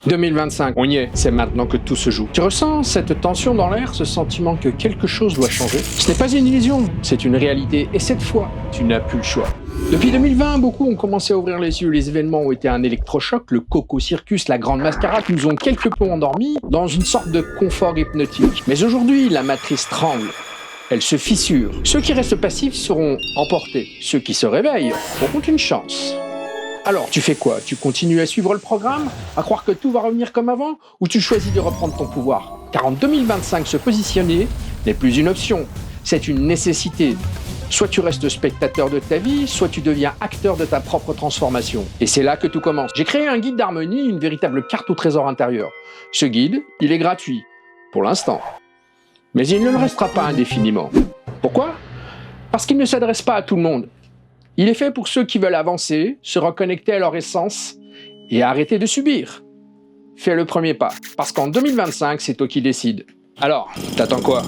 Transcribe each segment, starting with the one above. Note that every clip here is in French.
2025, on y est, c'est maintenant que tout se joue. Tu ressens cette tension dans l'air, ce sentiment que quelque chose doit changer? Ce n'est pas une illusion, c'est une réalité, et cette fois, tu n'as plus le choix. Depuis 2020, beaucoup ont commencé à ouvrir les yeux. Les événements ont été un électrochoc, le Coco Circus, la Grande Mascarade nous ont quelque peu endormis dans une sorte de confort hypnotique. Mais aujourd'hui, la matrice tremble. Elle se fissure. Ceux qui restent passifs seront emportés. Ceux qui se réveillent auront une chance. Alors, tu fais quoi? Tu continues à suivre le programme, à croire que tout va revenir comme avant, ou tu choisis de reprendre ton pouvoir? Car en 2025, se positionner n'est plus une option, c'est une nécessité. Soit tu restes spectateur de ta vie, soit tu deviens acteur de ta propre transformation. Et c'est là que tout commence. J'ai créé un guide d'harmonie, une véritable carte au trésor intérieur. Ce guide, il est gratuit, pour l'instant. Mais il ne le restera pas indéfiniment. Pourquoi? Parce qu'il ne s'adresse pas à tout le monde. Il est fait pour ceux qui veulent avancer, se reconnecter à leur essence et arrêter de subir. Fais le premier pas, parce qu'en 2025, c'est toi qui décides. Alors, t'attends quoi?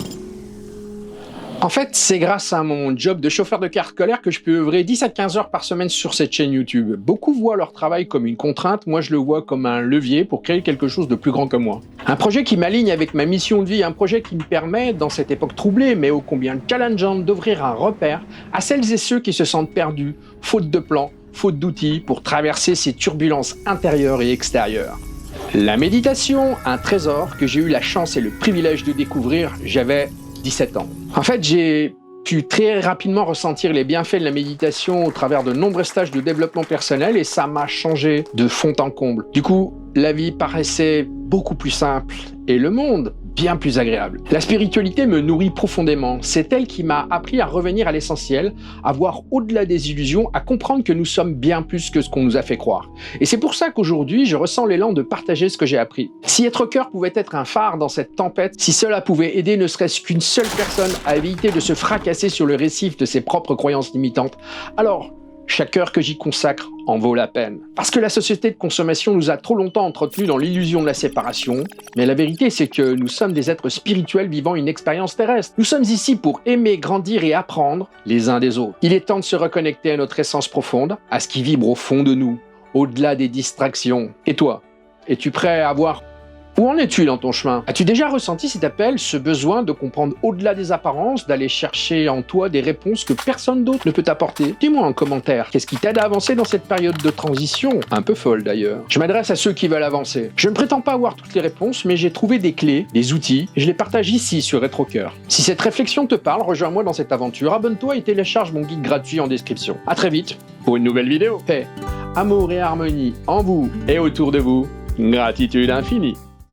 En fait, c'est grâce à mon job de chauffeur de car scolaire que je peux œuvrer 10 à 15 heures par semaine sur cette chaîne YouTube. Beaucoup voient leur travail comme une contrainte, moi je le vois comme un levier pour créer quelque chose de plus grand que moi. Un projet qui m'aligne avec ma mission de vie, un projet qui me permet, dans cette époque troublée mais ô combien challengeante, d'offrir un repère à celles et ceux qui se sentent perdus, faute de plan, faute d'outils pour traverser ces turbulences intérieures et extérieures. La méditation, un trésor que j'ai eu la chance et le privilège de découvrir, j'avais 17 ans. En fait, j'ai pu très rapidement ressentir les bienfaits de la méditation au travers de nombreux stages de développement personnel et ça m'a changé de fond en comble. Du coup, la vie paraissait beaucoup plus simple et le monde bien plus agréable. La spiritualité me nourrit profondément. C'est elle qui m'a appris à revenir à l'essentiel, à voir au-delà des illusions, à comprendre que nous sommes bien plus que ce qu'on nous a fait croire. Et c'est pour ça qu'aujourd'hui, je ressens l'élan de partager ce que j'ai appris. Si être cœur pouvait être un phare dans cette tempête, si cela pouvait aider ne serait-ce qu'une seule personne à éviter de se fracasser sur le récif de ses propres croyances limitantes, alors chaque heure que j'y consacre en vaut la peine. Parce que la société de consommation nous a trop longtemps entretenus dans l'illusion de la séparation, mais la vérité c'est que nous sommes des êtres spirituels vivant une expérience terrestre. Nous sommes ici pour aimer, grandir et apprendre les uns des autres. Il est temps de se reconnecter à notre essence profonde, à ce qui vibre au fond de nous, au-delà des distractions. Et toi, es-tu prêt à voir? Où en es-tu dans ton chemin? As-tu déjà ressenti cet appel, ce besoin de comprendre au-delà des apparences, d'aller chercher en toi des réponses que personne d'autre ne peut t'apporter? Dis-moi en commentaire, qu'est-ce qui t'aide à avancer dans cette période de transition? Un peu folle d'ailleurs. Je m'adresse à ceux qui veulent avancer. Je ne prétends pas avoir toutes les réponses, mais j'ai trouvé des clés, des outils, et je les partage ici sur RetroCœur. Si cette réflexion te parle, rejoins-moi dans cette aventure, abonne-toi et télécharge mon guide gratuit en description. À très vite pour une nouvelle vidéo. Paix, amour et harmonie en vous et autour de vous. Gratitude infinie.